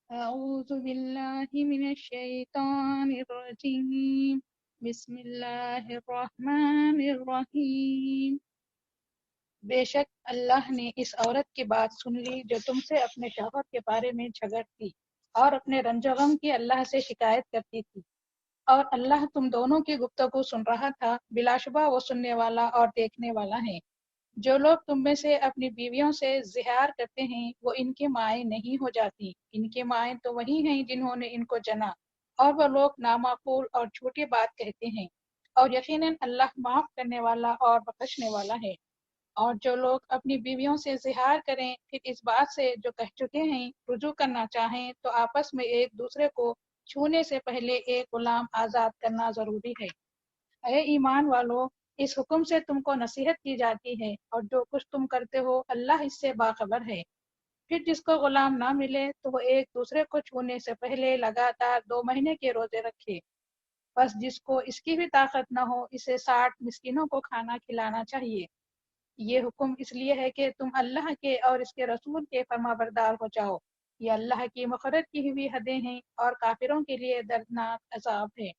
أعوذ بالله من الشيطان الرجيم بسم الله الرحمن الرحیم۔ بے شک اللہ نے اس عورت کی بات سن لی جو تم سے اپنے شوہر کے بارے میں جھگڑتی اور اپنے رنج و غم کی اللہ سے شکایت کرتی تھی، اور اللہ تم دونوں کی گفتگو سن رہا تھا، بلا شبہ وہ سننے والا اور دیکھنے والا ہے۔ جو لوگ تم میں سے اپنی بیویوں سے زہار کرتے ہیں وہ ان کی مائیں نہیں ہو جاتی، ان کی مائیں تو وہی ہیں جنہوں نے ان کو جنا، اور وہ لوگ نامعقول اور جھوٹی بات کہتے ہیں، اور یقیناً اللہ معاف کرنے والا اور بخشنے والا ہے۔ اور جو لوگ اپنی بیویوں سے زہار کریں پھر اس بات سے جو کہہ چکے ہیں رجوع کرنا چاہیں تو آپس میں ایک دوسرے کو چھونے سے پہلے ایک غلام آزاد کرنا ضروری ہے۔ اے ایمان والو، اس حکم سے تم کو نصیحت کی جاتی ہے، اور جو کچھ تم کرتے ہو اللہ اس سے باخبر ہے۔ پھر جس کو غلام نہ ملے تو وہ ایک دوسرے کو چھونے سے پہلے لگاتار 2 مہینے کے روزے رکھے۔ بس جس کو اس کی بھی طاقت نہ ہو اسے 60 مسکینوں کو کھانا کھلانا چاہیے۔ یہ حکم اس لیے ہے کہ تم اللہ کے اور اس کے رسول کے فرما بردار ہو جاؤ۔ یہ اللہ کی مقرر کی ہوئی حدیں ہیں اور کافروں کے لیے دردناک عذاب ہے۔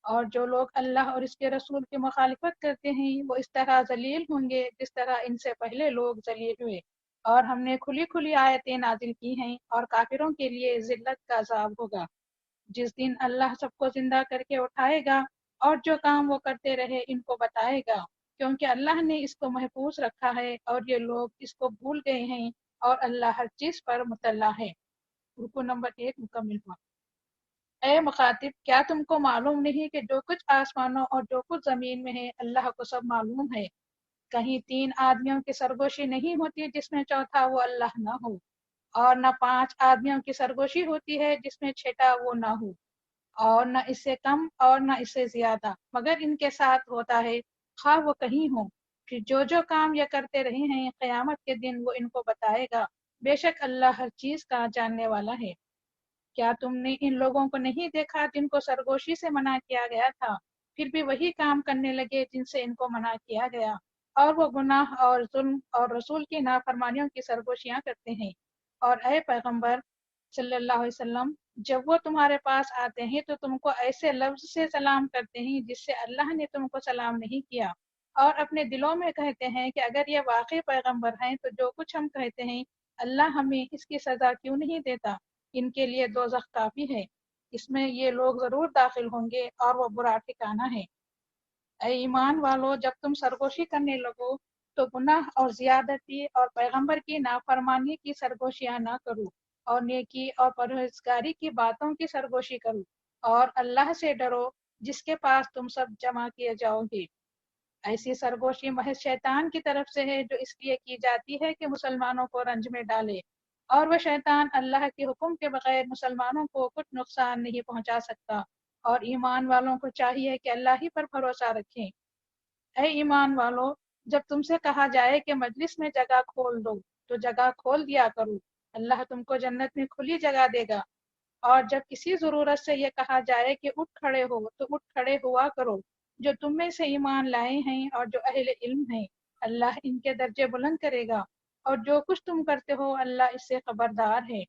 اور جو لوگ اللہ اور اس کے رسول کی مخالفت کرتے ہیں وہ اس طرح ذلیل ہوں گے جس طرح ان سے پہلے لوگ ذلیل ہوئے۔ اور ہم نے کھلی کھلی آیتیں نازل کی ہیں اور کافروں کے لیے ذلت کا عذاب ہوگا جس دن اللہ سب کو زندہ کر کے اٹھائے گا اور جو کام وہ کرتے رہے ان کو بتائے گا، کیونکہ اللہ نے اس کو محفوظ رکھا ہے اور یہ لوگ اس کو بھول گئے ہیں، اور اللہ ہر چیز پر مطلع ہے۔ رکو نمبر 1 مکمل ہوا۔ اے مخاطب، کیا تم کو معلوم نہیں کہ جو کچھ آسمانوں اور جو کچھ زمین میں ہے اللہ کو سب معلوم ہے؟ کہیں 3 آدمیوں کی سرگوشی نہیں ہوتی جس میں چوتھا وہ اللہ نہ ہو، اور نہ 5 آدمیوں کی سرگوشی ہوتی ہے جس میں چھٹا وہ نہ ہو، اور نہ اس سے کم اور نہ اس سے زیادہ، مگر ان کے ساتھ ہوتا ہے خواہ وہ کہیں ہوں۔ پھر جو کام یہ کرتے رہے ہیں قیامت کے دن وہ ان کو بتائے گا، بے شک اللہ ہر چیز کا جاننے والا ہے۔ کیا تم نے ان لوگوں کو نہیں دیکھا جن کو سرگوشی سے منع کیا گیا تھا، پھر بھی وہی کام کرنے لگے جن سے ان کو منع کیا گیا، اور وہ گناہ اور ظلم اور رسول کی نافرمانیوں کی سرگوشیاں کرتے ہیں۔ اور اے پیغمبر صلی اللہ علیہ وسلم، جب وہ تمہارے پاس آتے ہیں تو تم کو ایسے لفظ سے سلام کرتے ہیں جس سے اللہ نے تم کو سلام نہیں کیا، اور اپنے دلوں میں کہتے ہیں کہ اگر یہ واقعی پیغمبر ہیں تو جو کچھ ہم کہتے ہیں اللہ ہمیں اس کی سزا کیوں نہیں دیتا۔ ان کے لیے دوزخ کافی ہے، اس میں یہ لوگ ضرور داخل ہوں گے اور وہ برا ٹھکانہ ہے۔ اے ایمان والو، جب تم سرگوشی کرنے لگو تو گناہ اور زیادتی اور پیغمبر کی نافرمانی کی سرگوشیاں نہ کرو، اور نیکی اور پرہیزگاری کی باتوں کی سرگوشی کرو، اور اللہ سے ڈرو جس کے پاس تم سب جمع کیے جاؤ گے۔ ایسی سرگوشی محض شیطان کی طرف سے ہے جو اس لیے کی جاتی ہے کہ مسلمانوں کو رنج میں ڈالے، اور وہ شیطان اللہ کے حکم کے بغیر مسلمانوں کو کچھ نقصان نہیں پہنچا سکتا۔ اور ایمان والوں کو چاہیے کہ اللہ ہی پر بھروسہ رکھیں۔ اے ایمان والو، جب تم سے کہا جائے کہ مجلس میں جگہ کھول دو تو جگہ کھول دیا کرو، اللہ تم کو جنت میں کھلی جگہ دے گا۔ اور جب کسی ضرورت سے یہ کہا جائے کہ اٹھ کھڑے ہو تو اٹھ کھڑے ہوا کرو۔ جو تم میں سے ایمان لائے ہیں اور جو اہل علم ہیں اللہ ان کے درجے بلند کرے گا، اور جو کچھ تم کرتے ہو اللہ اس سے خبردار ہے۔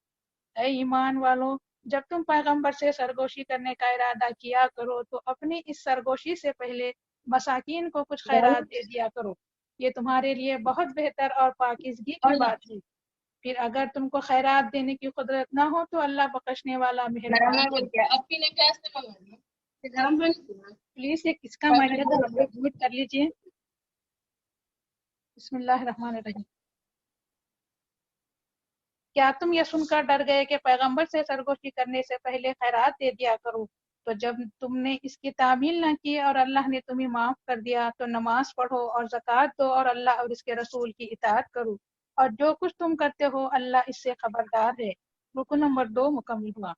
اے ایمان والو، جب تم پیغمبر سے سرگوشی کرنے کا ارادہ کیا کرو تو اپنی اس سرگوشی سے پہلے مساکین کو کچھ خیرات دے دیا کرو، یہ تمہارے لیے بہت بہتر اور پاکیزگی کی بات ہے۔ پھر اگر تم کو خیرات دینے کی قدرت نہ ہو تو اللہ بخشنے والا مہربان ہے۔ پلیز یہ کس کا مائک ہے ذرا میوٹ کر لیجئے۔ بسم اللہ الرحمن الرحیم۔ کیا تم یہ سن کر ڈر گئے کہ پیغمبر سے سرگوشی کرنے سے پہلے خیرات دے دیا کرو؟ تو جب تم نے اس کی تعمیل نہ کی اور اللہ نے تمہیں معاف کر دیا تو نماز پڑھو اور زکوٰۃ دو اور اللہ اور اس کے رسول کی اطاعت کرو، اور جو کچھ تم کرتے ہو اللہ اس سے خبردار ہے۔ رکن نمبر 2 مکمل ہوا۔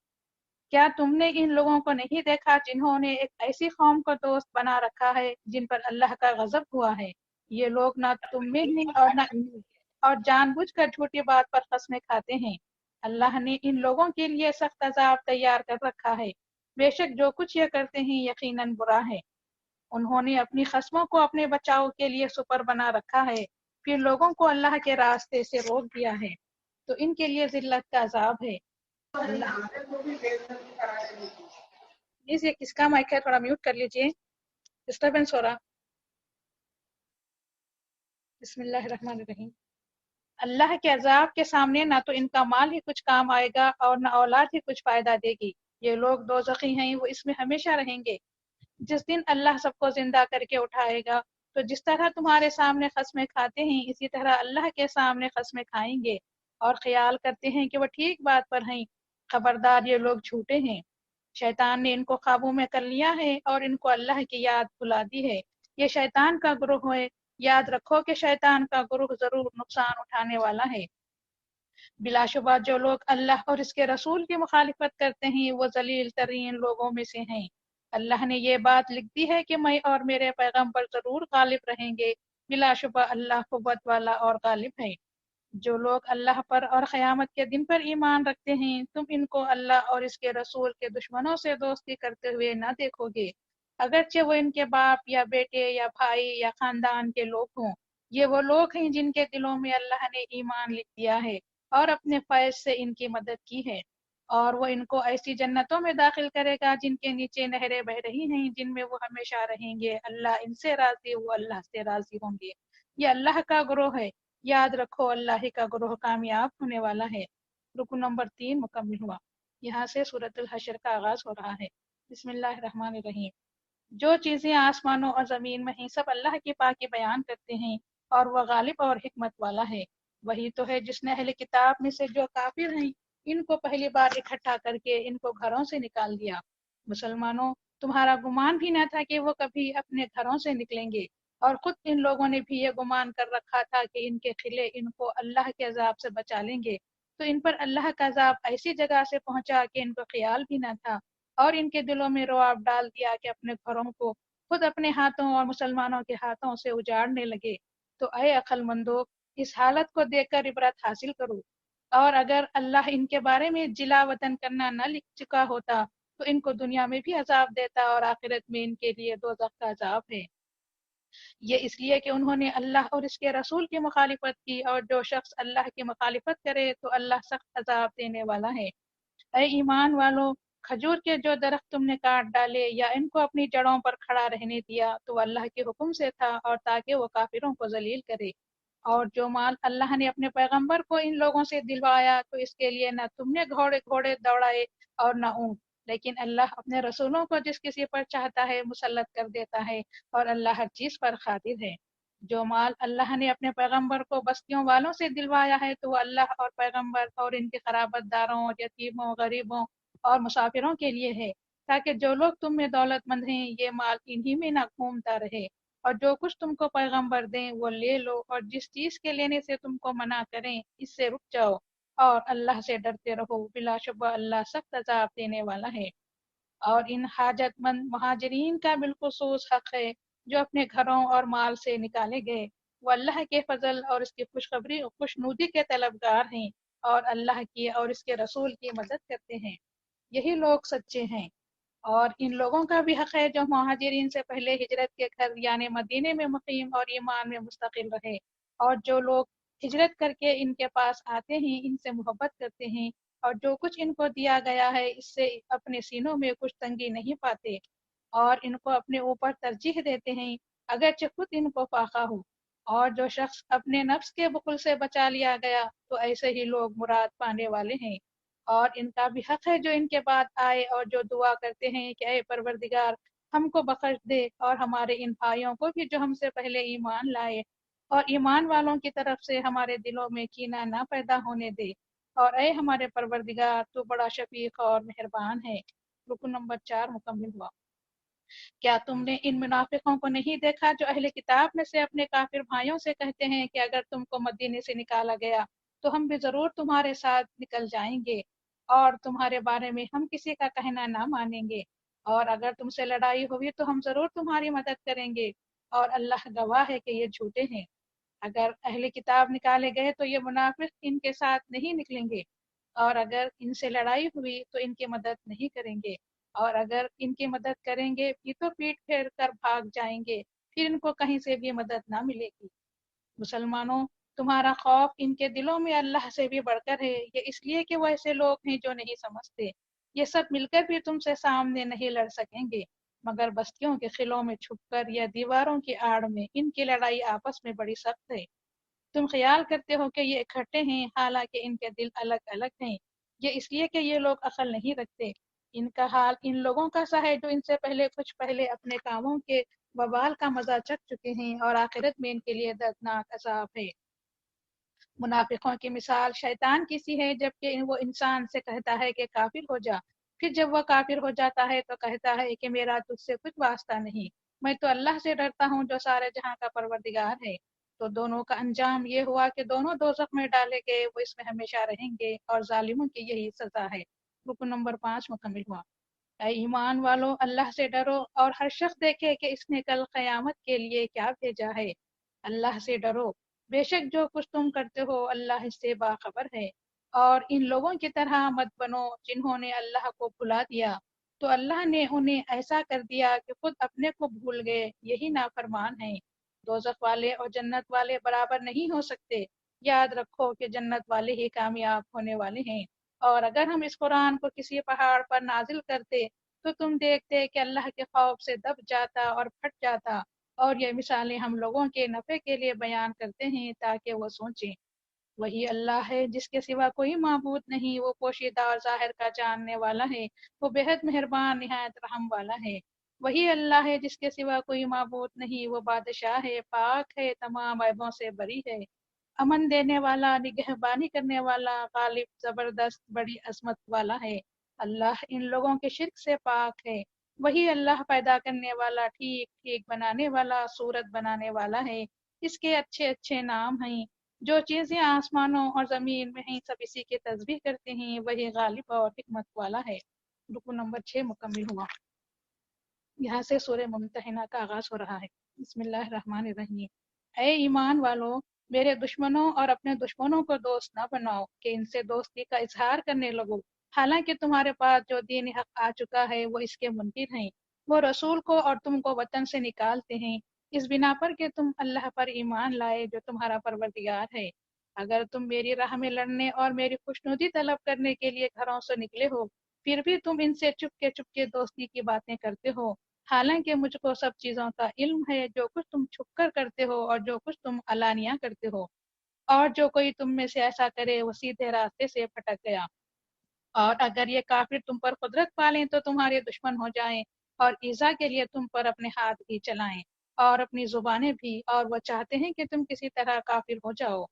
کیا تم نے ان لوگوں کو نہیں دیکھا جنہوں نے ایک ایسی قوم کو دوست بنا رکھا ہے جن پر اللہ کا غضب ہوا ہے؟ یہ لوگ نہ تم میں ہیں اور نہ ان میں، اور جان بوجھ کر جھوٹی بات پر قسمیں کھاتے ہیں۔ اللہ نے ان لوگوں کے لیے سخت عذاب تیار کر رکھا ہے، بے شک جو کچھ یہ کرتے ہیں یقیناً برا ہے۔ انہوں نے اپنی خصموں کو اپنے بچاؤ کے لیے سپر بنا رکھا ہے، پھر لوگوں کو اللہ کے راستے سے روک دیا ہے، تو ان کے لیے ذلت کا عذاب ہے۔ اللہ پلیز یہ کس کا مائک ہے، تھوڑا میوٹ کر لیجئے، ڈسٹربینس ہو رہا۔ بسم اللہ الرحمن الرحیم۔ اللہ کے عذاب کے سامنے نہ تو ان کا مال ہی کچھ کام آئے گا اور نہ اولاد ہی کچھ فائدہ دے گی، یہ لوگ دوزخی ہیں، وہ اس میں ہمیشہ رہیں گے۔ جس دن اللہ سب کو زندہ کر کے اٹھائے گا تو جس طرح تمہارے سامنے قسمیں کھاتے ہیں اسی طرح اللہ کے سامنے قسمیں کھائیں گے اور خیال کرتے ہیں کہ وہ ٹھیک بات پر ہیں، خبردار یہ لوگ جھوٹے ہیں۔ شیطان نے ان کو قابو میں کر لیا ہے اور ان کو اللہ کی یاد بھلا دی ہے، یہ شیطان کا گروہ ہے، یاد رکھو کہ شیطان کا گروہ ضرور نقصان اٹھانے والا ہے۔ بلا شبہ جو لوگ اللہ اور اس کے رسول کی مخالفت کرتے ہیں وہ ذلیل ترین لوگوں میں سے ہیں۔ اللہ نے یہ بات لکھ دی ہے کہ میں اور میرے پیغمبر ضرور غالب رہیں گے، بلا شبہ اللہ قوت والا اور غالب ہے۔ جو لوگ اللہ پر اور قیامت کے دن پر ایمان رکھتے ہیں تم ان کو اللہ اور اس کے رسول کے دشمنوں سے دوستی کرتے ہوئے نہ دیکھو گے، اگرچہ وہ ان کے باپ یا بیٹے یا بھائی یا خاندان کے لوگ ہوں۔ یہ وہ لوگ ہیں جن کے دلوں میں اللہ نے ایمان لکھ دیا ہے اور اپنے فیض سے ان کی مدد کی ہے، اور وہ ان کو ایسی جنتوں میں داخل کرے گا جن کے نیچے نہریں بہ رہی ہیں، جن میں وہ ہمیشہ رہیں گے۔ اللہ ان سے راضی، وہ اللہ سے راضی ہوں گے۔ یہ اللہ کا گروہ ہے، یاد رکھو اللہ ہی کا گروہ کامیاب ہونے والا ہے۔ رکن نمبر 3 مکمل ہوا۔ یہاں سے سورۃ الحشر کا آغاز ہو رہا ہے۔ بسم اللہ الرحمن الرحیم۔ جو چیزیں آسمانوں اور زمین میں ہیں سب اللہ کی پاکی بیان کرتے ہیں اور وہ غالب اور حکمت والا ہے۔ وہی تو ہے جس نے اہل کتاب میں سے جو کافر ہیں ان کو پہلی بار اکٹھا کر کے ان کو گھروں سے نکال دیا۔ مسلمانوں، تمہارا گمان بھی نہ تھا کہ وہ کبھی اپنے گھروں سے نکلیں گے، اور خود ان لوگوں نے بھی یہ گمان کر رکھا تھا کہ ان کے قلعے ان کو اللہ کے عذاب سے بچا لیں گے، تو ان پر اللہ کا عذاب ایسی جگہ سے پہنچا کہ ان کو خیال بھی نہ تھا، اور ان کے دلوں میں رعب ڈال دیا کہ اپنے گھروں کو خود اپنے ہاتھوں اور مسلمانوں کے ہاتھوں سے اجاڑنے لگے۔ تو اے عقل مندو، اس حالت کو دیکھ کر عبرت حاصل کرو، اور اگر اللہ ان کے بارے میں جلا وطن کرنا نہ لکھ چکا ہوتا تو ان کو دنیا میں بھی عذاب دیتا اور آخرت میں ان کے لیے دوزخ کا عذاب ہے۔ یہ اس لیے کہ انہوں نے اللہ اور اس کے رسول کی مخالفت کی، اور جو شخص اللہ کی مخالفت کرے تو اللہ سخت عذاب دینے والا ہے۔ اے ایمان والو، کھجور کے جو درخت تم نے کاٹ ڈالے یا ان کو اپنی جڑوں پر کھڑا رہنے دیا تو وہ اللہ کے حکم سے تھا اور تاکہ وہ کافروں کو ذلیل کرے۔ اور جو مال اللہ نے اپنے پیغمبر کو ان لوگوں سے دلوایا تو اس کے لیے نہ تم نے گھوڑے دوڑائے اور نہ اونٹ، لیکن اللہ اپنے رسولوں کو جس کسی پر چاہتا ہے مسلط کر دیتا ہے، اور اللہ ہر چیز پر قادر ہے۔ جو مال اللہ نے اپنے پیغمبر کو بستیوں والوں سے دلوایا ہے تو وہ اللہ اور پیغمبر اور ان کے قرابت داروں، یتیموں، غریبوں اور مسافروں کے لیے ہے، تاکہ جو لوگ تم میں دولت مند ہیں یہ مال انہی میں نہ گھومتا رہے، اور جو کچھ تم کو پیغمبر دیں وہ لے لو، اور جس چیز کے لینے سے تم کو منع کریں اس سے رک جاؤ، اور اللہ سے ڈرتے رہو، بلا شبہ اللہ سخت عذاب دینے والا ہے۔ اور ان حاجت مند مہاجرین کا بالخصوص حق ہے جو اپنے گھروں اور مال سے نکالے گئے، وہ اللہ کے فضل اور اس کی خوشخبری اور خوشنودی کے طلبگار ہیں، اور اللہ کی اور اس کے رسول کی مدد کرتے ہیں، یہی لوگ سچے ہیں۔ اور ان لوگوں کا بھی حق ہے جو مہاجرین سے پہلے ہجرت کے گھر یعنی مدینے میں مقیم اور ایمان میں مستقل رہے، اور جو لوگ ہجرت کر کے ان کے پاس آتے ہیں ان سے محبت کرتے ہیں، اور جو کچھ ان کو دیا گیا ہے اس سے اپنے سینوں میں کچھ تنگی نہیں پاتے، اور ان کو اپنے اوپر ترجیح دیتے ہیں اگرچہ خود ان کو فاقہ ہو۔ اور جو شخص اپنے نفس کے بخل سے بچا لیا گیا تو ایسے ہی لوگ مراد پانے والے ہیں۔ اور ان کا بھی حق ہے جو ان کے بعد آئے اور جو دعا کرتے ہیں کہ اے پروردگار ہم کو بخش دے اور ہمارے ان بھائیوں کو بھی جو ہم سے پہلے ایمان لائے، اور ایمان والوں کی طرف سے ہمارے دلوں میں کینہ نہ پیدا ہونے دے، اور اے ہمارے پروردگار تو بڑا شفیق اور مہربان ہے۔ رکن نمبر 4 مکمل ہوا۔ کیا تم نے ان منافقوں کو نہیں دیکھا جو اہل کتاب میں سے اپنے کافر بھائیوں سے کہتے ہیں کہ اگر تم کو مدینے سے نکالا گیا تو ہم بھی ضرور تمہارے ساتھ نکل جائیں گے، اور تمہارے بارے میں ہم کسی کا کہنا نہ مانیں گے، اور اگر تم سے لڑائی ہوئی تو ہم ضرور تمہاری مدد کریں گے، اور اللہ گواہ ہے کہ یہ جھوٹے ہیں۔ اگر اہل کتاب نکالے گئے تو یہ منافق ان کے ساتھ نہیں نکلیں گے، اور اگر ان سے لڑائی ہوئی تو ان کی مدد نہیں کریں گے، اور اگر ان کی مدد کریں گے بھی تو پیٹ پھیر کر بھاگ جائیں گے، پھر ان کو کہیں سے بھی مدد نہ ملے گی۔ مسلمانوں، تمہارا خوف ان کے دلوں میں اللہ سے بھی بڑھ کر ہے، یہ اس لیے کہ وہ ایسے لوگ ہیں جو نہیں سمجھتے۔ یہ سب مل کر بھی تم سے سامنے نہیں لڑ سکیں گے، مگر بستیوں کے خلوں میں چھپ کر یا دیواروں کی آڑ میں۔ ان کی لڑائی آپس میں بڑی سخت ہے۔ تم خیال کرتے ہو کہ یہ اکٹھے ہیں، حالانکہ ان کے دل الگ الگ ہیں۔ یہ اس لیے کہ یہ لوگ عقل نہیں رکھتے۔ ان کا حال ان لوگوں کا سا ہے جو ان سے کچھ پہلے اپنے کاموں کے وبال کا مزہ چکھ چکے ہیں، اور آخرت میں ان کے لیے دردناک عذاب ہے۔ منافقوں کی مثال شیطان کی سی ہے، جبکہ وہ انسان سے کہتا ہے کہ کافر ہو جا، پھر جب وہ کافر ہو جاتا ہے تو کہتا ہے کہ میرا تجھ سے کچھ واسطہ نہیں، میں تو اللہ سے ڈرتا ہوں جو سارے جہاں کا پروردگار ہے۔ تو دونوں کا انجام یہ ہوا کہ دونوں دوزخ میں ڈالے گئے، وہ اس میں ہمیشہ رہیں گے، اور ظالموں کی یہی سزا ہے۔ رکن نمبر 5 مکمل ہوا۔ اے ایمان والو، اللہ سے ڈرو اور ہر شخص دیکھے کہ اس نے کل قیامت کے لیے کیا بھیجا ہے۔ اللہ سے ڈرو، بے شک جو کچھ تم کرتے ہو اللہ اس سے باخبر ہے۔ اور ان لوگوں کی طرح مت بنو جنہوں نے اللہ کو بھلا دیا، تو اللہ نے انہیں ایسا کر دیا کہ خود اپنے کو بھول گئے، یہی نافرمان ہیں۔ دوزخ والے اور جنت والے برابر نہیں ہو سکتے، یاد رکھو کہ جنت والے ہی کامیاب ہونے والے ہیں۔ اور اگر ہم اس قرآن کو کسی پہاڑ پر نازل کرتے تو تم دیکھتے کہ اللہ کے خوف سے دب جاتا اور پھٹ جاتا۔ اور یہ مثالیں ہم لوگوں کے نفع کے لیے بیان کرتے ہیں تاکہ وہ سوچیں۔ وہی اللہ ہے جس کے سوا کوئی معبود نہیں، وہ پوشیدہ اور ظاہر کا جاننے والا ہے، وہ بےحد مہربان نہایت رحم والا ہے۔ وہی اللہ ہے جس کے سوا کوئی معبود نہیں، وہ بادشاہ ہے، پاک ہے، تمام عیبوں سے بری ہے، امن دینے والا، نگہبانی کرنے والا، غالب، زبردست، بڑی عظمت والا ہے۔ اللہ ان لوگوں کے شرک سے پاک ہے۔ وہی اللہ پیدا کرنے والا، ٹھیک ٹھیک بنانے والا، صورت بنانے والا ہے۔ اس کے اچھے اچھے نام ہیں۔ جو چیزیں آسمانوں اور زمین میں ہیں سب اسی کی تسبیح کرتے ہیں، وہی غالب اور حکمت والا ہے۔ رکو نمبر 6 مکمل ہوا۔ یہاں سے سورہ ممتحنہ کا آغاز ہو رہا ہے۔ بسم اللہ الرحمن الرحیم۔ اے ایمان والو، میرے دشمنوں اور اپنے دشمنوں کو دوست نہ بناؤ کہ ان سے دوستی کا اظہار کرنے لگو، حالانکہ تمہارے پاس جو دین حق آ چکا ہے وہ اس کے منکر ہیں۔ وہ رسول کو اور تم کو وطن سے نکالتے ہیں، اس بنا پر کہ تم اللہ پر ایمان لائے جو تمہارا پروردگار ہے۔ اگر تم میری راہ میں لڑنے اور میری خوشنودی طلب کرنے کے لیے گھروں سے نکلے ہو، پھر بھی تم ان سے چپ کے دوستی کی باتیں کرتے ہو، حالانکہ مجھ کو سب چیزوں کا علم ہے، جو کچھ تم چھپ کر کرتے ہو اور جو کچھ تم علانیہ کرتے ہو۔ اور جو کوئی تم میں سے ایسا کرے وہ سیدھے راستے سے پھٹک گیا۔ اور اگر یہ کافر تم پر قدرت پالیں تو تمہارے دشمن ہو جائیں، اور ایذا کے لیے تم پر اپنے ہاتھ بھی چلائیں اور اپنی زبانیں بھی، اور وہ چاہتے ہیں کہ تم کسی طرح کافر ہو جاؤ۔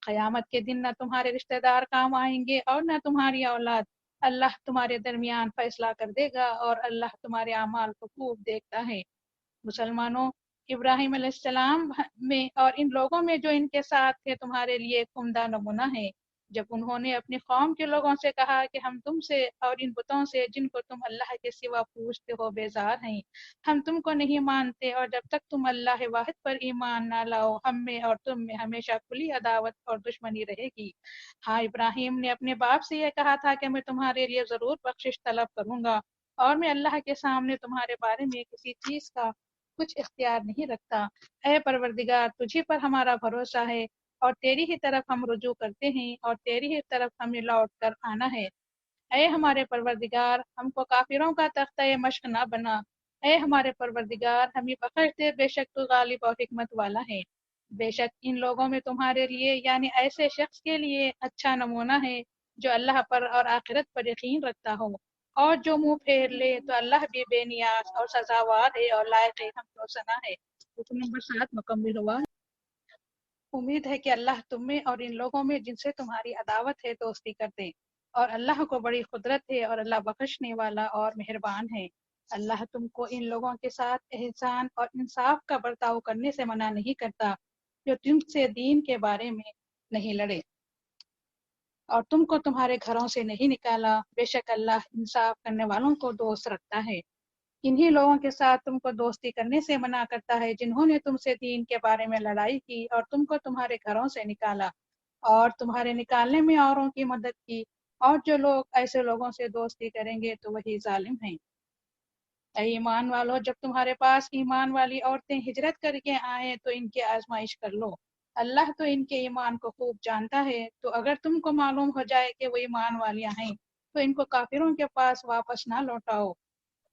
قیامت کے دن نہ تمہارے رشتہ دار کام آئیں گے اور نہ تمہاری اولاد۔ اللہ تمہارے درمیان فیصلہ کر دے گا، اور اللہ تمہارے اعمال کو خوب دیکھتا ہے۔ مسلمانوں، ابراہیم علیہ السلام میں اور ان لوگوں میں جو ان کے ساتھ تھے تمہارے لیے ایک عمدہ نمونہ ہے۔ جب انہوں نے اپنی قوم کے لوگوں سے کہا کہ ہم تم سے اور ان بتوں سے جن کو تم اللہ کے سوا پوجتے ہو بیزار ہیں، ہم تم کو نہیں مانتے، اور جب تک تم اللہ واحد پر ایمان نہ لاؤ ہم میں اور تم میں ہمیشہ کھلی عداوت اور دشمنی رہے گی۔ ہاں، ابراہیم نے اپنے باپ سے یہ کہا تھا کہ میں تمہارے لیے ضرور بخشش طلب کروں گا، اور میں اللہ کے سامنے تمہارے بارے میں کسی چیز کا کچھ اختیار نہیں رکھتا۔ اے پروردگار، تجھی پر ہمارا بھروسہ ہے، اور تیری ہی طرف ہم رجوع کرتے ہیں، اور تیری ہی طرف ہمیں لوٹ کر آنا ہے۔ اے ہمارے پروردگار، ہم کو کافروں کا تختہ مشق نہ بنا۔ اے ہمارے پروردگار، ہمیں بخش دے، بے شک تو غالب اور حکمت والا ہے۔ بے شک ان لوگوں میں تمہارے لیے یعنی ایسے شخص کے لیے اچھا نمونہ ہے جو اللہ پر اور آخرت پر یقین رکھتا ہو، اور جو منہ پھیر لے تو اللہ بھی بے نیاز اور سزاوار ہے اور لائق حمد و ثنا ہے۔ رکن نمبر 7 مکمل ہوا۔ امید ہے کہ اللہ تم میں اور ان لوگوں میں جن سے تمہاری عداوت ہے دوستی کر دے، اور اللہ کو بڑی قدرت ہے، اور اللہ بخشنے والا اور مہربان ہے۔ اللہ تم کو ان لوگوں کے ساتھ احسان اور انصاف کا برتاؤ کرنے سے منع نہیں کرتا جو تم سے دین کے بارے میں نہیں لڑے اور تم کو تمہارے گھروں سے نہیں نکالا۔ بے شک اللہ انصاف کرنے والوں کو دوست رکھتا ہے۔ انہی لوگوں کے ساتھ تم کو دوستی کرنے سے منع کرتا ہے جنہوں نے تم سے دین کے بارے میں لڑائی کی اور تم کو تمہارے گھروں سے نکالا، اور تمہارے نکالنے میں اوروں کی مدد کی، اور جو لوگ ایسے لوگوں سے دوستی کریں گے تو وہی ظالم ہیں۔ اے ایمان والو، جب تمہارے پاس ایمان والی عورتیں ہجرت کر کے آئیں تو ان کی آزمائش کر لو، اللہ تو ان کے ایمان کو خوب جانتا ہے، تو اگر تم کو معلوم ہو جائے کہ وہ ایمان والیاں ہیں تو ان کو کافروں کے پاس واپس نہ لوٹاؤ،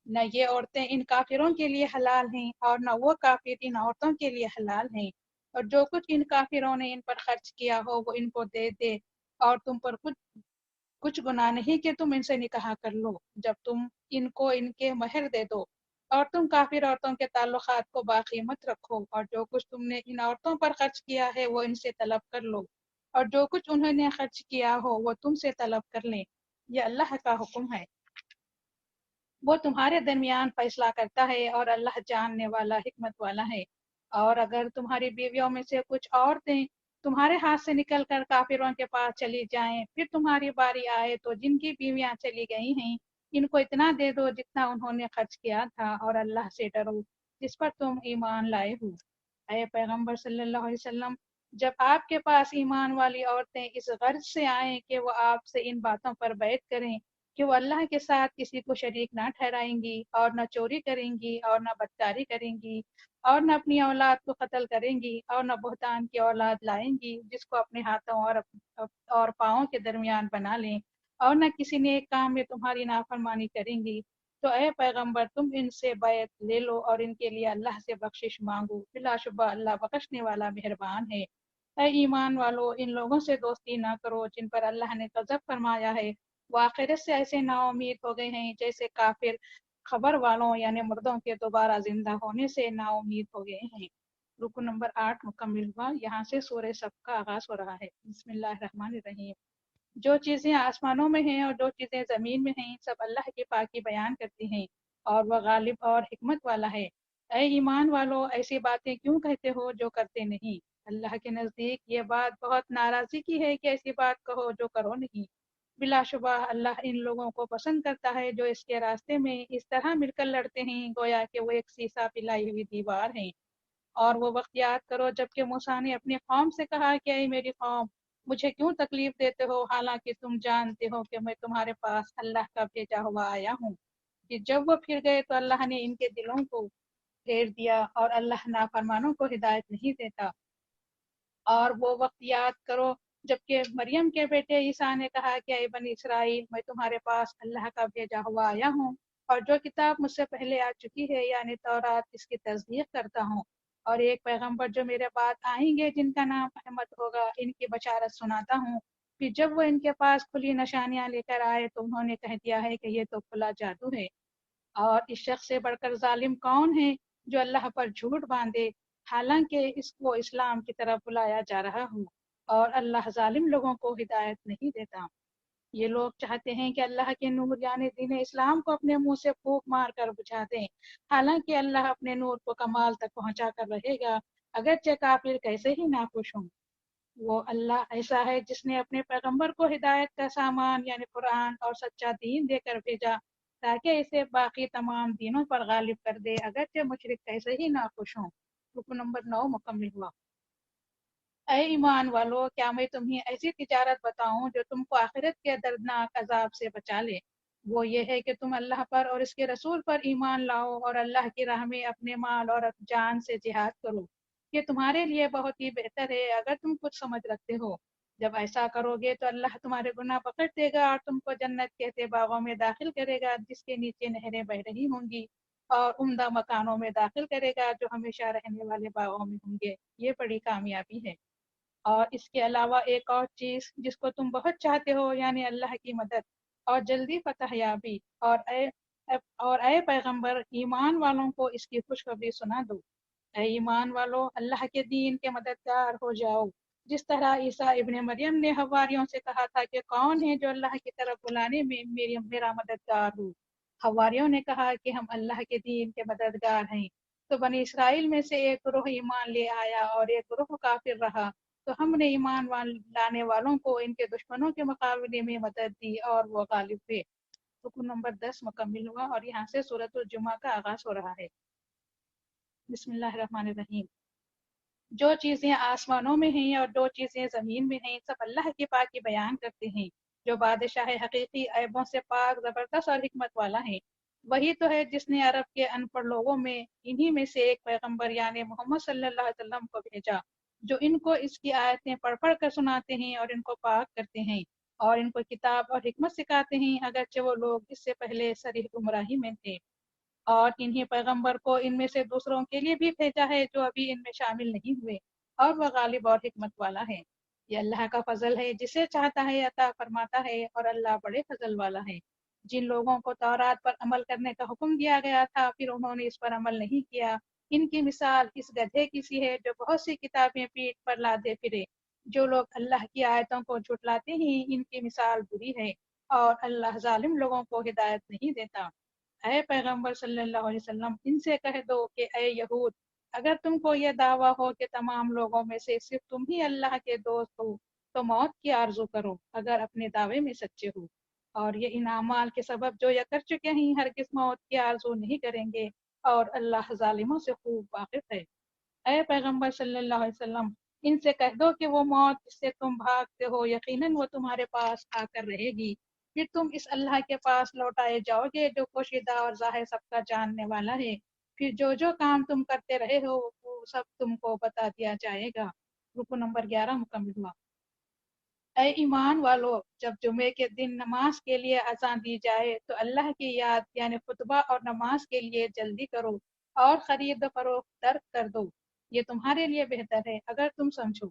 نہ یہ عورتیں ان کافروں کے لیے حلال ہیں اور نہ وہ کافر ان عورتوں کے لیے حلال ہیں، اور جو کچھ ان کافروں نے ان پر خرچ کیا ہو وہ ان کو دے دے، اور تم پر کچھ گناہ نہیں کہ تم ان سے نکاح کر لو جب تم ان کو ان کے مہر دے دو، اور تم کافر عورتوں کے تعلقات کو باقی مت رکھو، اور جو کچھ تم نے ان عورتوں پر خرچ کیا ہے وہ ان سے طلب کر لو، اور جو کچھ انہوں نے خرچ کیا ہو وہ تم سے طلب کر لیں، یہ اللہ کا حکم ہے، وہ تمہارے درمیان فیصلہ کرتا ہے، اور اللہ جاننے والا حکمت والا ہے۔ اور اگر تمہاری بیویوں میں سے کچھ عورتیں تمہارے ہاتھ سے نکل کر کافروں کے پاس چلی جائیں، پھر تمہاری باری آئے تو جن کی بیویاں چلی گئی ہیں ان کو اتنا دے دو جتنا انہوں نے خرچ کیا تھا، اور اللہ سے ڈرو جس پر تم ایمان لائے ہو۔ اے پیغمبر صلی اللہ علیہ وسلم، جب آپ کے پاس ایمان والی عورتیں اس غرض سے آئیں کہ وہ آپ سے ان باتوں پر بیعت کریں کہ وہ اللہ کے ساتھ کسی کو شریک نہ ٹھہرائیں گی، اور نہ چوری کریں گی، اور نہ بدکاری کریں گی، اور نہ اپنی اولاد کو قتل کریں گی، اور نہ بہتان کی اولاد لائیں گی جس کو اپنے ہاتھوں اور پاؤں کے درمیان بنا لیں، اور نہ کسی نیک کام میں تمہاری نافرمانی کریں گی، تو اے پیغمبر تم ان سے بیعت لے لو اور ان کے لیے اللہ سے بخشش مانگو، بلا شبہ اللہ بخشنے والا مہربان ہے۔ اے ایمان والو، ان لوگوں سے دوستی نہ کرو جن پر اللہ نے غضب فرمایا ہے، وہ آخرت سے ایسے نا امید ہو گئے ہیں جیسے کافر خبر والوں یعنی مردوں کے دوبارہ زندہ ہونے سے نا امید ہو گئے ہیں۔ رکو نمبر 8 مکمل ہوا، یہاں سے سورہ صف کا آغاز ہو رہا ہے۔ بسم اللہ الرحمن الرحیم۔ جو چیزیں آسمانوں میں ہیں اور جو چیزیں زمین میں ہیں سب اللہ کی پاکی بیان کرتی ہیں، اور وہ غالب اور حکمت والا ہے۔ اے ایمان والو، ایسی باتیں کیوں کہتے ہو جو کرتے نہیں؟ اللہ کے نزدیک یہ بات بہت ناراضی کی ہے کہ ایسی بات کہو جو کرو نہیں۔ بلا شبہ اللہ ان لوگوں کو پسند کرتا ہے جو اس کے راستے میں اس طرح مل کر لڑتے ہیں گویا کہ وہ ایک سیسا پلائی ہوئی دیوار ہیں۔ اور وہ وقت یاد کرو جب کہ موسیٰ نے اپنی قوم سے کہا کہ اے میری قوم، مجھے کیوں تکلیف دیتے ہو حالانکہ تم جانتے ہو کہ میں تمہارے پاس اللہ کا بھیجا ہوا آیا ہوں۔ کہ جب وہ پھر گئے تو اللہ نے ان کے دلوں کو پھیر دیا، اور اللہ نافرمانوں کو ہدایت نہیں دیتا۔ اور وہ وقت یاد کرو جبکہ مریم کے بیٹے عیسیٰ نے کہا کہ اے بنی اسرائیل، میں تمہارے پاس اللہ کا بھیجا ہوا آیا ہوں، اور جو کتاب مجھ سے پہلے آ چکی ہے یعنی تورات، اس کی تصدیق کرتا ہوں، اور ایک پیغمبر جو میرے بعد آئیں گے جن کا نام احمد ہوگا، ان کی بشارت سناتا ہوں۔ پھر جب وہ ان کے پاس کھلی نشانیاں لے کر آئے تو انہوں نے کہہ دیا ہے کہ یہ تو کھلا جادو ہے، اور اس شخص سے بڑھ کر ظالم کون ہے جو اللہ پر جھوٹ باندھے حالانکہ اس کو اسلام کی طرف بلایا جا رہا ہو، اور اللہ ظالم لوگوں کو ہدایت نہیں دیتا۔ یہ لوگ چاہتے ہیں کہ اللہ کے نور یعنی دین اسلام کو اپنے منہ سے پھونک مار کر بجھا دیں، حالانکہ اللہ اپنے نور کو کمال تک پہنچا کر رہے گا، اگرچہ کافر کیسے ہی ناخوش ہوں۔ وہ اللہ ایسا ہے جس نے اپنے پیغمبر کو ہدایت کا سامان یعنی قرآن اور سچا دین دے کر بھیجا تاکہ اسے باقی تمام دینوں پر غالب کر دے، اگرچہ مشرک کیسے ہی ناخوش ہوں۔ رکن نمبر 9 مکمل ہوا۔ اے ایمان والو، کیا میں تمہیں ایسی تجارت بتاؤں جو تم کو آخرت کے دردناک عذاب سے بچا لے؟ وہ یہ ہے کہ تم اللہ پر اور اس کے رسول پر ایمان لاؤ اور اللہ کی راہ میں اپنے مال اور جان سے جہاد کرو، یہ تمہارے لیے بہت ہی بہتر ہے اگر تم کچھ سمجھ رکھتے ہو۔ جب ایسا کرو گے تو اللہ تمہارے گناہ پکڑ دے گا اور تم کو جنت کہتے باغوں میں داخل کرے گا جس کے نیچے نہریں بہ رہی ہوں گی، اور عمدہ مکانوں میں داخل کرے گا جو ہمیشہ رہنے والے باغوں میں ہوں گے، یہ بڑی کامیابی ہے۔ اور اس کے علاوہ ایک اور چیز جس کو تم بہت چاہتے ہو یعنی اللہ کی مدد اور جلدی فتح یابی، اور اے پیغمبر، ایمان والوں کو اس کی خوشخبری سنا دو۔ اے ایمان والو، اللہ کے دین کے مددگار ہو جاؤ، جس طرح عیسیٰ ابن مریم نے حواریوں سے کہا تھا کہ کون ہے جو اللہ کی طرف بلانے میں میرا مددگار ہو۔ حواریوں نے کہا کہ ہم اللہ کے دین کے مددگار ہیں۔ تو بنی اسرائیل میں سے ایک گروہ ایمان لے آیا اور ایک گروہ کافر رہا، تو ہم نے ایمان لانے والوں کو ان کے دشمنوں کے مقابلے میں مدد دی اور وہ غالب ہوئے۔ رکن نمبر 10 مکمل ہوا، اور یہاں سے سورۃ الجمعہ کا آغاز ہو رہا ہے۔ بسم اللہ الرحمن الرحیم۔ جو چیزیں آسمانوں میں ہیں اور جو چیزیں زمین میں ہیں سب اللہ کی پاکی بیان کرتے ہیں، جو بادشاہ حقیقی عیبوں سے پاک، زبردست اور حکمت والا ہے۔ وہی تو ہے جس نے عرب کے ان پڑھ لوگوں میں انہی میں سے ایک پیغمبر یعنی محمد صلی اللہ علیہ وسلم کو بھیجا، جو ان کو اس کی آیتیں پڑھ پڑھ کر سناتے ہیں اور ان کو پاک کرتے ہیں اور ان کو کتاب اور حکمت سکھاتے ہیں، اگرچہ وہ لوگ اس سے پہلے صریح گمراہی میں تھے۔ اور انہی پیغمبر کو ان میں سے دوسروں کے لیے بھی بھیجا ہے جو ابھی ان میں شامل نہیں ہوئے، اور وہ غالب اور حکمت والا ہے۔ یہ اللہ کا فضل ہے، جسے چاہتا ہے عطا فرماتا ہے، اور اللہ بڑے فضل والا ہے۔ جن لوگوں کو تورات پر عمل کرنے کا حکم دیا گیا تھا پھر انہوں نے اس پر عمل نہیں کیا، ان کی مثال اس گدھے کی سی ہے جو بہت سی کتابیں پیٹھ پر لادے پھرے۔ جو لوگ اللہ کی آیتوں کو جھٹلاتے ہیں ان کی مثال بری ہے، اور اللہ ظالم لوگوں کو ہدایت نہیں دیتا۔ اے پیغمبر صلی اللہ علیہ وسلم، ان سے کہہ دو کہ اے یہود، اگر تم کو یہ دعویٰ ہو کہ تمام لوگوں میں سے صرف تم ہی اللہ کے دوست ہو تو موت کی آرزو کرو اگر اپنے دعوے میں سچے ہو، اور یہ ان اعمال کے سبب جو یہ کر چکے ہیں ہرگز موت کی آرزو نہیں کریں گے، اور اللہ ظالموں سے خوب واقف ہے۔ اے پیغمبر صلی اللہ علیہ وسلم، ان سے کہہ دو کہ وہ موت جس سے تم بھاگتے ہو یقیناً وہ تمہارے پاس آ کر رہے گی، پھر تم اس اللہ کے پاس لوٹائے جاؤ گے جو پوشیدہ اور ظاہر سب کا جاننے والا ہے۔ پھر جو جو کام تم کرتے رہے ہو وہ سب تم کو بتا دیا جائے گا۔ رکو نمبر 11 مکمل ہوا۔ اے ایمان والو، جب جمعے کے دن نماز کے لیے اذان دی جائے تو اللہ کی یاد یعنی خطبہ اور نماز کے لیے جلدی کرو، اور خرید و فروخت ترک کر دو، یہ تمہارے لیے بہتر ہے اگر تم سمجھو۔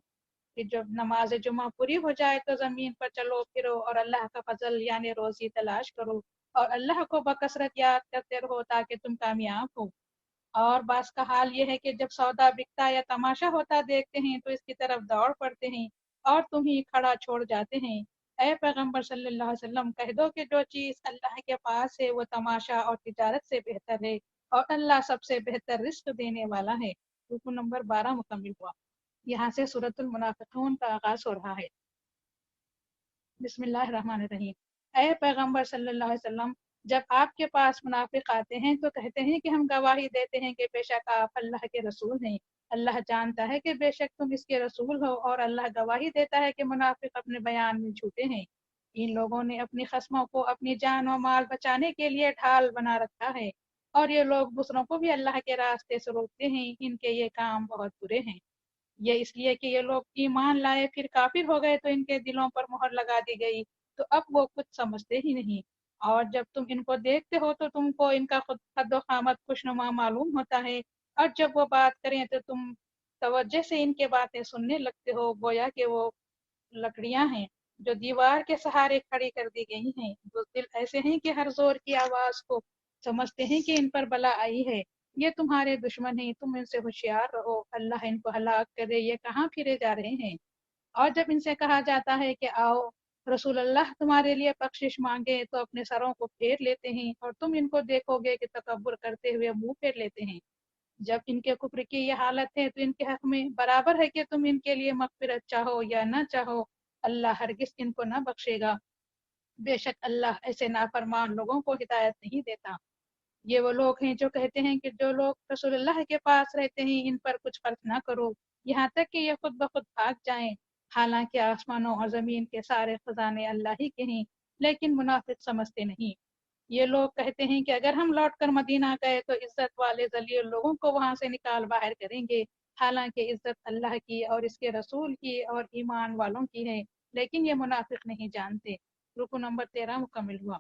کہ جب نماز جمعہ پوری ہو جائے تو زمین پر چلو پھرو اور اللہ کا فضل یعنی روزی تلاش کرو، اور اللہ کو بکثرت یاد کرتے رہو تاکہ تم کامیاب ہو۔ اور بعض کا حال یہ ہے کہ جب سودا بکتا یا تماشا ہوتا دیکھتے ہیں تو اس کی طرف دوڑ پڑتے ہیں اور تم ہی کھڑا چھوڑ جاتے ہیں۔ اے پیغمبر صلی اللہ علیہ وسلم، کہہ دو کہ جو چیز اللہ کے پاس ہے وہ تماشا اور تجارت سے بہتر ہے، اور اللہ سب سے بہتر رزق دینے والا ہے۔ رکو نمبر 12 مکمل ہوا۔ یہاں سے سورۃ المنافقون کا آغاز ہو رہا ہے۔ بسم اللہ الرحمن الرحیم۔ اے پیغمبر صلی اللہ علیہ وسلم، جب آپ کے پاس منافق آتے ہیں تو کہتے ہیں کہ ہم گواہی دیتے ہیں کہ بے شک آپ اللہ کے رسول ہیں۔ اللہ جانتا ہے کہ بے شک تم اس کے رسول ہو، اور اللہ گواہی دیتا ہے کہ منافق اپنے بیان میں جھوٹے ہیں۔ ان لوگوں نے اپنی خصموں کو اپنی جان و مال بچانے کے لیے ڈھال بنا رکھا ہے، اور یہ لوگ دوسروں کو بھی اللہ کے راستے سے روکتے ہیں، ان کے یہ کام بہت برے ہیں۔ یہ اس لیے کہ یہ لوگ ایمان لائے پھر کافر ہو گئے تو ان کے دلوں پر مہر لگا دی گئی، تو اب وہ کچھ سمجھتے ہی نہیں۔ اور جب تم ان کو دیکھتے ہو تو تم کو ان کا خود قد و قامت خوشنما معلوم ہوتا ہے، اور جب وہ بات کریں تو تم توجہ سے ان کے باتیں سننے لگتے ہو، گویا کہ وہ لکڑیاں ہیں جو دیوار کے سہارے کھڑی کر دی گئی ہیں۔ دل ایسے ہیں کہ ہر زور کی آواز کو سمجھتے ہیں کہ ان پر بلا آئی ہے۔ یہ تمہارے دشمن ہیں، تم ان سے ہوشیار رہو، اللہ ان کو ہلاک کرے، یہ کہاں پھرے جا رہے ہیں۔ اور جب ان سے کہا جاتا ہے کہ آؤ رسول اللہ تمہارے لیے بخشش مانگے تو اپنے سروں کو پھیر لیتے ہیں، اور تم ان کو دیکھو گے کہ تکبر کرتے ہوئے منہ پھیر لیتے ہیں۔ جب ان کے کفر کی یہ حالت ہے تو ان کے حق میں برابر ہے کہ تم ان کے لیے مغفرت چاہو یا نہ چاہو، اللہ ہرگز ان کو نہ بخشے گا۔ بے شک اللہ ایسے نافرمان لوگوں کو ہدایت نہیں دیتا۔ یہ وہ لوگ ہیں جو کہتے ہیں کہ جو لوگ رسول اللہ کے پاس رہتے ہیں ان پر کچھ خرچ نہ کرو یہاں تک کہ یہ خود بخود بھاگ جائیں، حالانکہ آسمانوں اور زمین کے سارے خزانے اللہ ہی کے ہیں، لیکن منافق سمجھتے نہیں۔ یہ لوگ کہتے ہیں کہ اگر ہم لوٹ کر مدینہ گئے تو عزت والے ذلیل لوگوں کو وہاں سے نکال باہر کریں گے، حالانکہ عزت اللہ کی اور اس کے رسول کی اور ایمان والوں کی ہے، لیکن یہ منافق نہیں جانتے۔ رکو نمبر 13 مکمل ہوا۔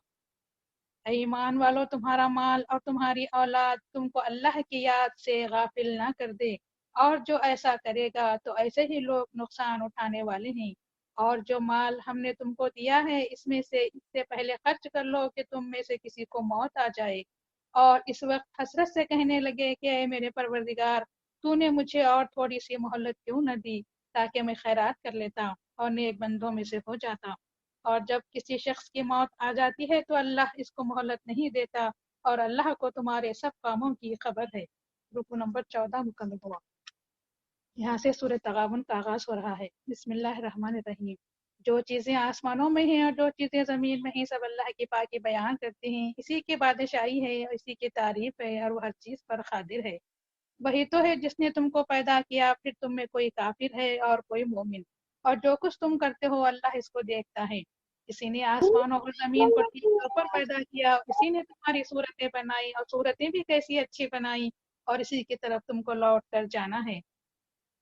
اے ایمان والو، تمہارا مال اور تمہاری اولاد تم کو اللہ کی یاد سے غافل نہ کر دے، اور جو ایسا کرے گا تو ایسے ہی لوگ نقصان اٹھانے والے ہیں۔ اور جو مال ہم نے تم کو دیا ہے اس سے پہلے خرچ کر لو کہ تم میں سے کسی کو موت آ جائے، اور اس وقت حسرت سے کہنے لگے کہ اے میرے پروردگار، تو نے مجھے اور تھوڑی سی مہلت کیوں نہ دی تاکہ میں خیرات کر لیتا اور نیک بندوں میں سے ہو جاتا۔ اور جب کسی شخص کی موت آ جاتی ہے تو اللہ اس کو مہلت نہیں دیتا، اور اللہ کو تمہارے سب کاموں کی خبر ہے۔ رکو نمبر 14 مکمل ہوا۔ یہاں سے سورہ تغابن کا آغاز ہو رہا ہے۔ بسم اللہ الرحمن الرحیم۔ جو چیزیں آسمانوں میں ہیں اور جو چیزیں زمین میں ہیں سب اللہ کی پاکی بیان کرتے ہیں، اسی کی بادشاہی ہے، اسی کی تعریف ہے، اور وہ ہر چیز پر قادر ہے۔ وہی تو ہے جس نے تم کو پیدا کیا، پھر تم میں کوئی کافر ہے اور کوئی مومن، اور جو کچھ تم کرتے ہو اللہ اس کو دیکھتا ہے۔ اسی نے آسمانوں اور زمین کو ٹھیک طور پر پیدا کیا، اسی نے تمہاری صورتیں بنائی اور صورتیں بھی کیسی اچھی بنائی، اور اسی کی طرف تم کو لوٹ کر جانا ہے۔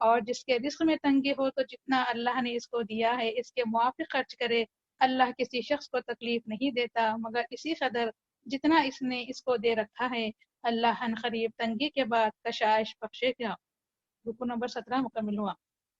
اور جس کے رزق میں تنگی ہو تو جتنا اللہ نے اس کو دیا ہے اس کے موافق خرچ کرے۔ اللہ کسی شخص کو تکلیف نہیں دیتا مگر اسی قدر جتنا اس نے اس کو دے رکھا ہے۔ اللہ ان قریب تنگی کے بعد کشائش بخشے گا۔ رکو نمبر 17 مکمل ہوا۔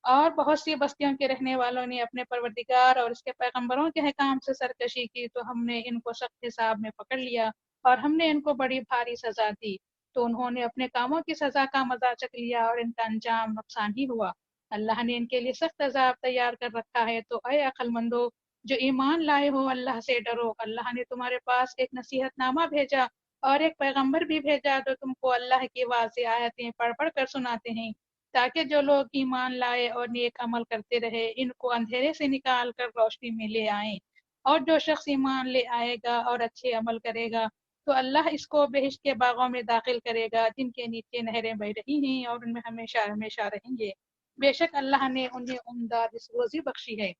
اور بہت سی بستیوں کے رہنے والوں نے اپنے پروردگار اور اس کے پیغمبروں کے حکام سے سرکشی کی تو ہم نے ان کو سخت حساب میں پکڑ لیا اور ہم نے ان کو بڑی بھاری سزا دی، تو انہوں نے اپنے کاموں کی سزا کا مزہ چکھ لیا اور ان کا انجام نقصان ہی ہوا۔ اللہ نے ان کے لیے سخت عذاب تیار کر رکھا ہے، تو اے عقل مندو جو ایمان لائے ہو اللہ سے ڈرو۔ اللہ نے تمہارے پاس ایک نصیحت نامہ بھیجا اور ایک پیغمبر بھی بھیجا جو تم کو اللہ کی واضح آیتیں پڑھ پڑھ کر سناتے ہیں، تاکہ جو لوگ ایمان لائے اور نیک عمل کرتے رہے ان کو اندھیرے سے نکال کر روشنی میں لے آئیں۔ اور جو شخص ایمان لے آئے گا اور اچھے عمل کرے گا تو اللہ اس کو بہشت کے باغوں میں داخل کرے گا جن کے نیچے نہریں بہ رہی ہیں اور ان میں ہمیشہ ہمیشہ رہیں گے۔ بے شک اللہ نے انہیں عمدہ روزی بخشی ہے۔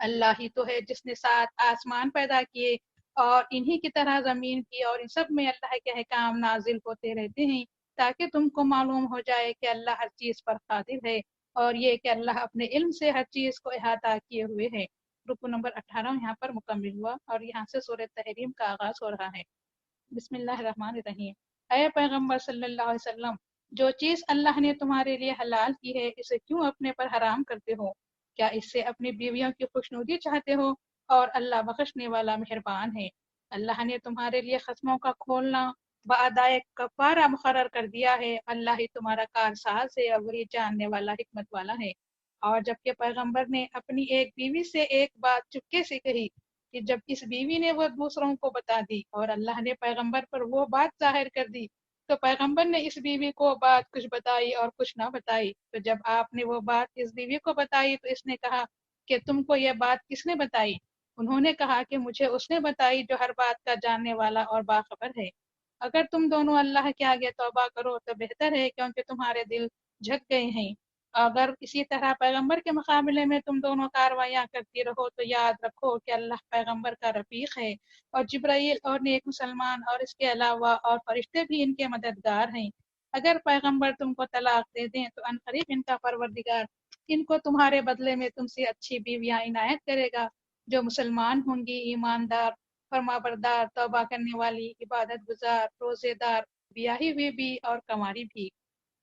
اللہ ہی تو ہے جس نے 7 آسمان پیدا کیے اور انہی کی طرح زمین کی، اور ان سب میں اللہ کے احکام نازل ہوتے رہتے ہیں تاکہ تم کو معلوم ہو جائے کہ اللہ ہر چیز پر قادر ہے، اور یہ کہ اللہ اپنے علم سے ہر چیز کو احاطہ کیے ہوئے ہے۔ رکو نمبر 18 یہاں پر مکمل ہوا اور یہاں سے سورہ تحریم کا آغاز ہو رہا ہے۔ بسم اللہ الرحمن الرحیم۔ اے پیغمبر صلی اللہ علیہ وسلم، جو چیز اللہ نے تمہارے لیے حلال کی ہے اسے کیوں اپنے پر حرام کرتے ہو؟ کیا اس سے اپنی بیویوں کی خوشنودی چاہتے ہو؟ اور اللہ بخشنے والا مہربان ہے۔ اللہ نے تمہارے لیے خصموں کا کھولنا بادائے کفارہ مقرر کر دیا ہے۔ اللہ ہی تمہارا کارساز ہے اور وہی جاننے والا حکمت والا ہے۔ اور جبکہ پیغمبر نے اپنی ایک بیوی سے ایک بات چپکے سے کہی کہ جب اس بیوی نے وہ دوسروں کو بتا دی اور اللہ نے پیغمبر پر وہ بات ظاہر کر دی تو پیغمبر نے اس بیوی کو بات کچھ بتائی اور کچھ نہ بتائی۔ تو جب آپ نے وہ بات اس بیوی کو بتائی تو اس نے کہا کہ تم کو یہ بات کس نے بتائی؟ انہوں نے کہا کہ مجھے اس نے بتائی جو ہر بات کا جاننے والا اور باخبر ہے۔ اگر تم دونوں اللہ کے آگے توبہ کرو تو بہتر ہے کیونکہ تمہارے دل جھک گئے ہیں۔ اگر اسی طرح پیغمبر کے مقابلے میں تم دونوں کاروائیاں کرتی رہو تو یاد رکھو کہ اللہ پیغمبر کا رفیق ہے، اور جبرائیل اور نیک مسلمان اور اس کے علاوہ اور فرشتے بھی ان کے مددگار ہیں۔ اگر پیغمبر تم کو طلاق دے دیں تو عنقریب ان کا پروردگار ان کو تمہارے بدلے میں تم سے اچھی بیویاں عنایت کرے گا جو مسلمان ہوں گی، ایماندار، فرما بردار، توبہ کرنے والی، عبادت گزار، روزے دار، بیاہی ہوئی بھی اور کنواری بھی۔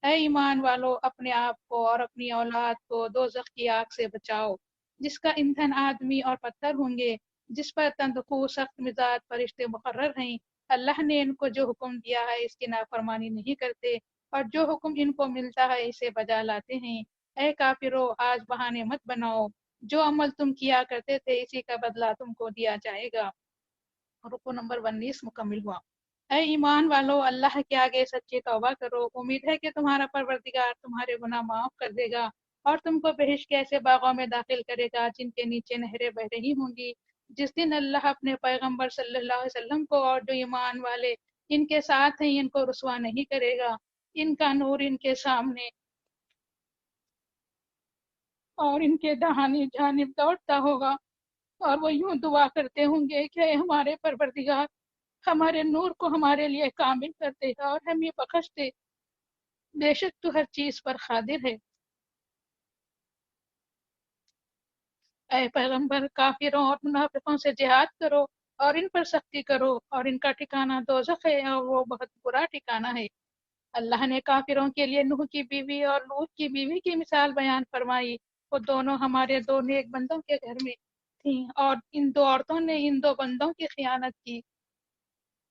اے ایمان والو اپنے آپ کو اور اپنی اولاد کو دوزخ کی آگ سے بچاؤ جس کا ایندھن آدمی اور پتھر ہوں گے، جس پر تندخو سخت مزاج فرشتے مقرر ہیں۔ اللہ نے ان کو جو حکم دیا ہے اس کی نافرمانی نہیں کرتے، اور جو حکم ان کو ملتا ہے اسے بجا لاتے ہیں۔ اے کافرو آج بہانے مت بناؤ، جو عمل تم کیا کرتے تھے اسی کا بدلہ تم کو دیا جائے گا۔ رکو نمبر 19 مکمل ہوا۔ اے ایمان والو اللہ کے آگے سچی توبہ کرو، امید ہے کہ تمہارا پروردگار تمہارے گناہ معاف کر دے گا اور تم کو بہشت کے ایسے باغوں میں داخل کرے گا جن کے نیچے نہریں بہ رہی ہوں گی۔ جس دن اللہ اپنے پیغمبر صلی اللہ علیہ وسلم کو اور جو ایمان والے ان کے ساتھ ہیں ان کو رسوا نہیں کرے گا۔ ان کا نور ان کے سامنے اور ان کے دہانی جانب دوڑتا ہوگا، اور وہ یوں دعا کرتے ہوں گے کہ اے ہمارے پروردگار ہمارے نور کو ہمارے لیے کامل کر دے گا اور ہمیں بخش دے، بے شک تو ہر چیز پر قادر ہے۔ اے پیغمبر کافروں اور منافقوں سے جہاد کرو اور ان پر سختی کرو، اور ان کا ٹھکانہ دوزخ ہے اور وہ بہت برا ٹھکانہ ہے۔ اللہ نے کافروں کے لیے نوح کی بیوی اور لوط کی بیوی کی مثال بیان فرمائی۔ وہ دونوں ہمارے دو نیک بندوں کے گھر میں تھیں، اور ان دو عورتوں نے ان دو بندوں کی خیانت کی،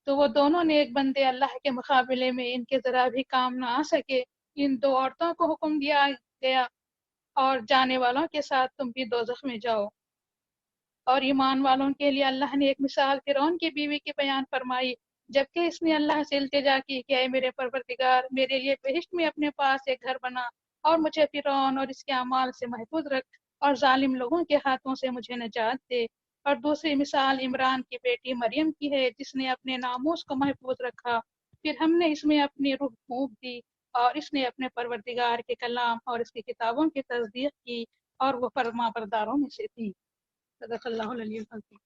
تو وہ دونوں نیک بندے اللہ کے مقابلے میں ان کے ذرا بھی کام نہ آ سکے۔ ان دو عورتوں کو حکم دیا گیا اور جانے والوں کے ساتھ تم بھی دوزخ میں جاؤ۔ اور ایمان والوں کے لیے اللہ نے ایک مثال فرعون کی بیوی کی بیان فرمائی، جبکہ اس نے اللہ سے التجا کی کہ اے میرے پروردگار میرے لیے بہشت میں اپنے پاس ایک گھر بنا اور مجھے فرعون اور اس کے اعمال سے محفوظ رکھ اور ظالم لوگوں کے ہاتھوں سے مجھے نجات دے۔ اور دوسری مثال عمران کی بیٹی مریم کی ہے جس نے اپنے ناموس کو محفوظ رکھا، پھر ہم نے اس میں اپنی روح پھونک دی اور اس نے اپنے پروردگار کے کلام اور اس کی کتابوں کی تصدیق کی، اور وہ فرما برداروں میں سے تھی۔ صدق اللہ العلی العظیم۔